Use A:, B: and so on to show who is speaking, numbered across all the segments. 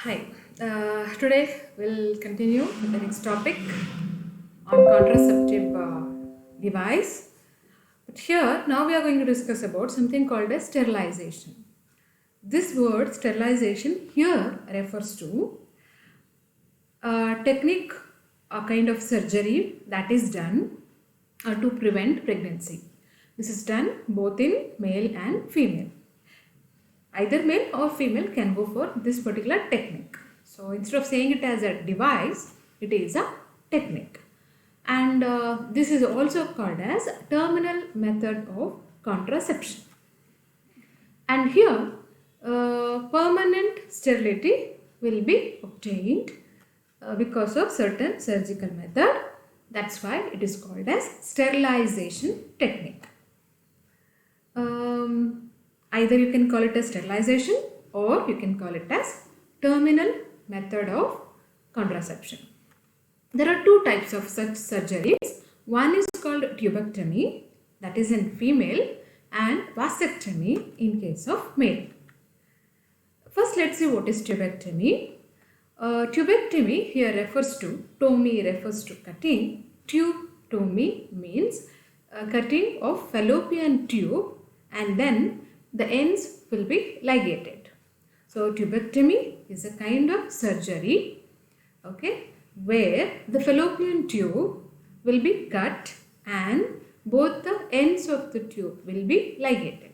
A: Hi. Today we'll continue with the next topic on contraceptive device. But here now we are going to discuss about something called as sterilization. This word sterilization here refers to a technique, a kind of surgery that is done to prevent pregnancy. This is done both in male and female. Either male or female can go for this particular technique. So instead of saying it as a device, it is a technique. And this is also called as terminal method of contraception. And here, permanent sterility will be obtained because of certain surgical method. That's why it is called as sterilization technique. Either you can call it as sterilization or you can call it as terminal method of contraception. There are two types of such surgeries. One is called tubectomy, that is in female, and vasectomy in case of male. First, let's see what is tubectomy. Tubectomy here refers to, tomy refers to cutting. Tubectomy means cutting of fallopian tube and then the ends will be ligated. So tubectomy is a kind of surgery, okay, where the fallopian tube will be cut and both the ends of the tube will be ligated.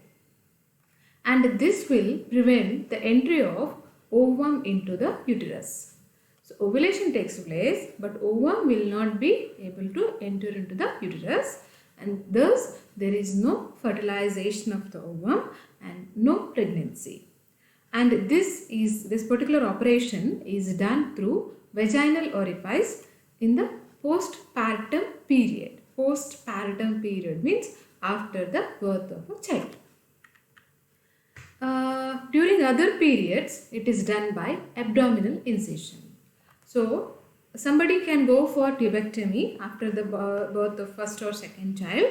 A: And this will prevent the entry of ovum into the uterus. So ovulation takes place, but ovum will not be able to enter into the uterus, and thus there is no fertilization of the ovum and no pregnancy. And this particular operation is done through vaginal orifice in the postpartum period. Postpartum period means after the birth of a child. During other periods, it is done by abdominal incision. So somebody can go for tubectomy after the birth of first or second child,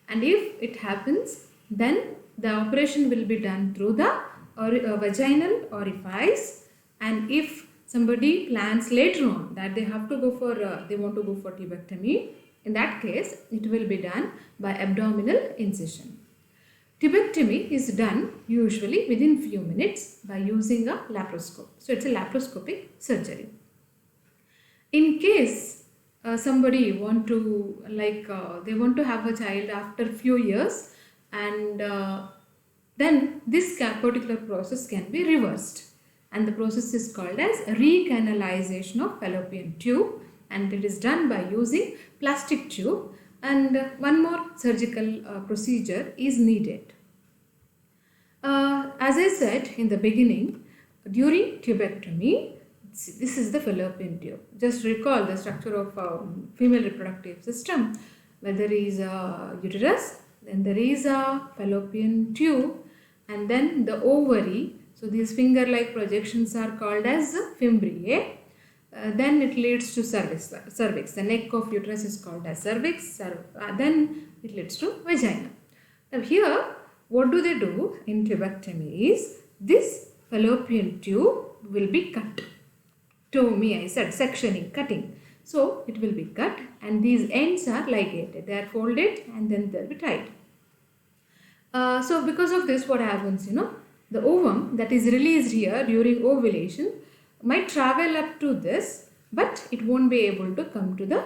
A: and if it happens, then the operation will be done through the vaginal orifice. And if somebody plans later on that they have to go for they want to go for tubectomy, in that case it will be done by abdominal incision. Tubectomy is done usually within few minutes by using a laparoscope. So it's a laparoscopic surgery. In case somebody want to they want to have a child after few years, and then this particular process can be reversed, and the process is called as recanalization of fallopian tube, and it is done by using plastic tube, and one more surgical procedure is needed. As I said in the beginning, during tubectomy, this is the fallopian tube. Just recall the structure of female reproductive system, where there is a uterus, then there is a fallopian tube, and then the ovary. So these finger-like projections are called as fimbriae. Then it leads to cervix. The neck of uterus is called as cervix. Then it leads to vagina. Now here, what do they do in tubectomy is this fallopian tube will be cut. Tomy, I said, sectioning, cutting. So it will be cut, and these ends are ligated. They are folded and then they'll be tied. So because of this, what happens, the ovum that is released here during ovulation might travel up to this, but it won't be able to come to the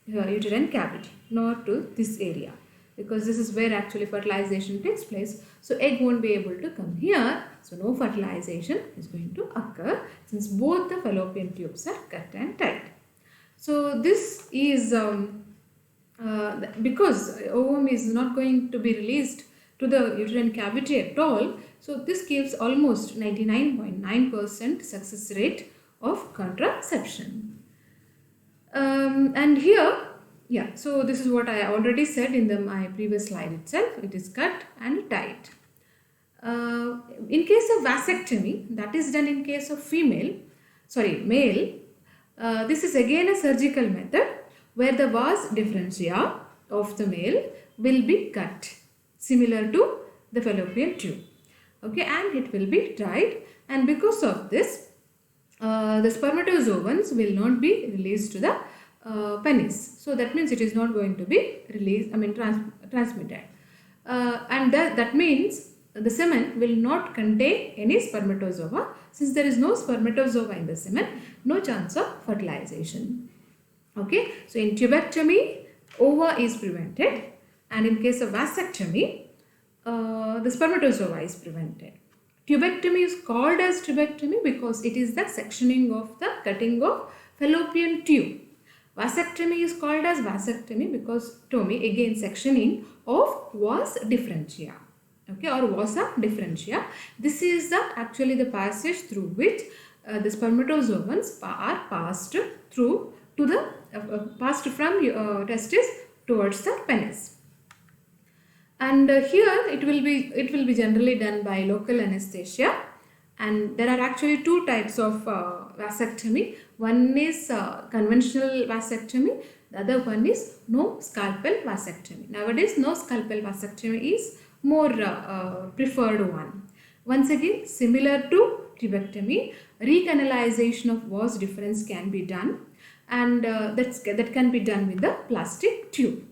A: uterine cavity, nor to this area, because this is where actually fertilization takes place. So egg won't be able to come here, so no fertilization is going to occur since both the fallopian tubes are cut and tied. So this is because ovum is not going to be released to the uterine cavity at all, so this gives almost 99.9% success rate of contraception. And here, so this is what I already said in my previous slide itself. It is cut and tied. In case of vasectomy, that is done in case of male. This is again a surgical method where the vas differentia of the male will be cut, similar to the fallopian tube. Okay, and it will be tied, and because of this the spermatozoans will not be released to the penis. So that means it is not going to be released, transmitted. And that means the semen will not contain any spermatozoa. Since there is no spermatozoa in the semen, no chance of fertilization. Okay, so in tubectomy, ova is prevented, and in case of vasectomy, the spermatozoa is prevented. Tubectomy is called as tubectomy because it is the sectioning of the cutting of fallopian tube. Vasectomy is called as vasectomy because tomy, again sectioning of vas differentia, okay, or vasa differentia. This is actually the passage through which the spermatozoans are passed through to the passed from testis towards the penis. And here it will be generally done by local anesthesia, and there are actually two types of vasectomy. One is conventional vasectomy, the other one is no scalpel vasectomy. Nowadays no scalpel vasectomy is more preferred one. Once again, similar to tubectomy, recanalization of vas deferens can be done, and that can be done with the plastic tube.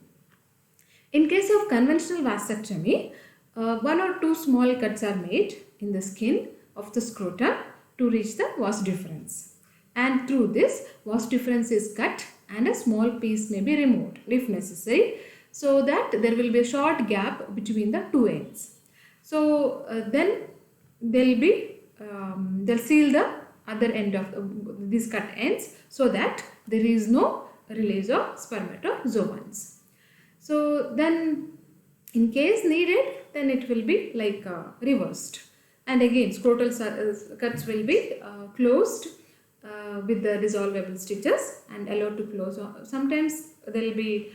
A: In case of conventional vasectomy, one or two small cuts are made in the skin of the scrotum to reach the vas deferens, and through this vas deferens is cut and a small piece may be removed if necessary, so that there will be a short gap between the two ends. So then they'll seal the other end of these cut ends so that there is no release of spermatozoans. So then in case needed, then it will be like reversed, and again scrotal cuts will be closed with the dissolvable stitches and allowed to close. Sometimes there will be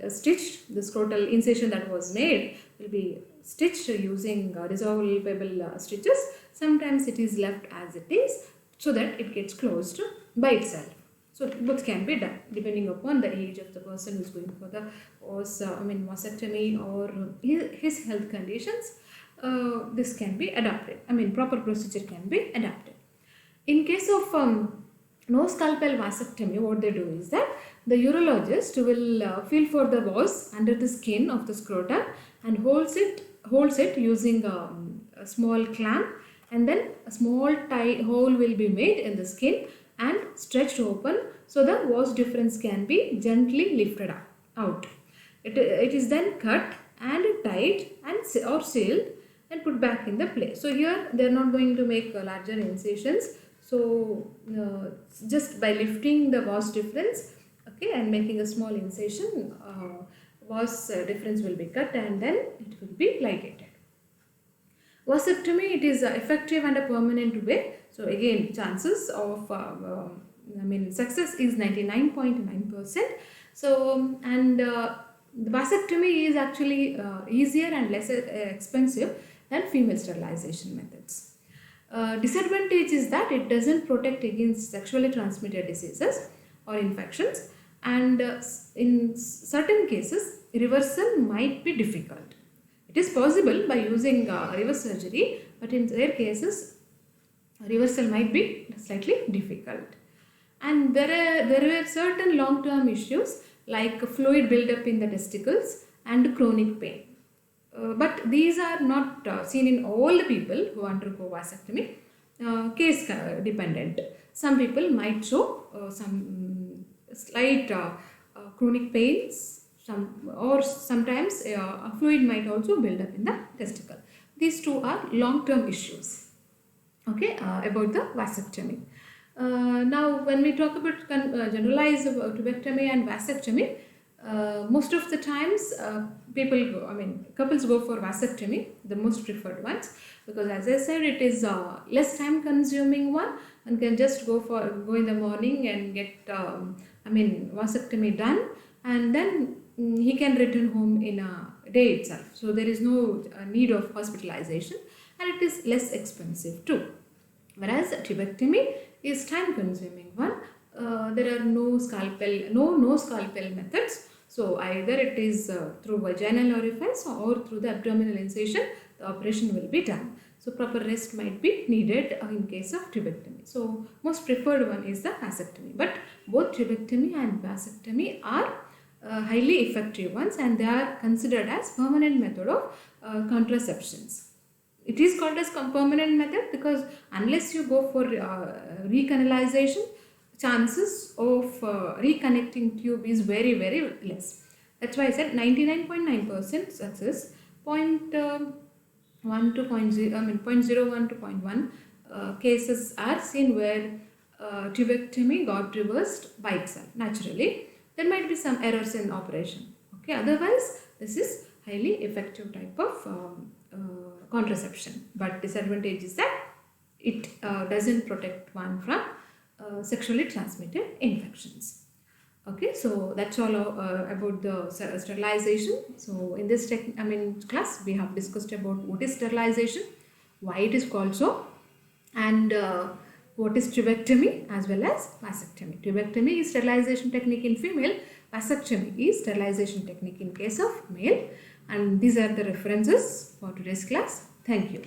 A: stitched, the scrotal incision that was made will be stitched using dissolvable stitches. Sometimes it is left as it is so that it gets closed by itself. So both can be done depending upon the age of the person who is going for the vasectomy or his health conditions. This can be adapted. Proper procedure can be adapted. In case of no scalpel vasectomy, what they do is that the urologist will feel for the vas under the skin of the scrotum and holds it using a small clamp, and then a small tight hole will be made in the skin and stretched open so the vas deferens can be gently lifted out. It is then cut and tied or sealed and put back in the place. So here they are not going to make larger incisions. So just by lifting the vas deferens, okay, and making a small incision, vas deferens will be cut and then it will be ligated. Vasectomy, it is effective and a permanent way. So again, chances of success is 99.9%. So the vasectomy is actually easier and less expensive than female sterilization methods. Disadvantage is that it doesn't protect against sexually transmitted diseases or infections, and in certain cases reversal might be difficult. It is possible by using reverse surgery, but in rare cases reversal might be slightly difficult. And there were certain long-term issues like fluid buildup in the testicles and chronic pain. But these are not seen in all the people who undergo vasectomy, case dependent. Some people might show some slight chronic pains, sometimes a fluid might also build up in the testicle. These two are long-term issues, okay, about the vasectomy. Now when we talk about generalized tubectomy and vasectomy, most of the times couples go for vasectomy, the most preferred ones, because as I said, it is less time consuming one, and can just go in the morning and get vasectomy done, and then he can return home in a day itself. So there is no need of hospitalization, and it is less expensive too. Whereas tubectomy is time consuming one. There are no scalpel methods. So either it is through vaginal orifice or through the abdominal incision, the operation will be done. So proper rest might be needed in case of tubectomy. So most preferred one is the vasectomy. But both tubectomy and vasectomy are highly effective ones, and they are considered as permanent method of contraceptions. It is called as permanent method because unless you go for recanalization, chances of reconnecting tube is very less. That's why I said 99.9% success. 0.1 to 0.0, 0.01 to 0.1 cases are seen where tubectomy got reversed by itself naturally. There might be some errors in operation. Okay, otherwise this is highly effective type of contraception. But disadvantage is that it doesn't protect one from sexually transmitted infections. Okay, so that's all about the sterilization. So in this class we have discussed about what is sterilization, why it is called so, and what is tubectomy as well as vasectomy. Tubectomy is sterilization technique in female, vasectomy is sterilization technique in case of male, and these are the references for today's class. Thank you.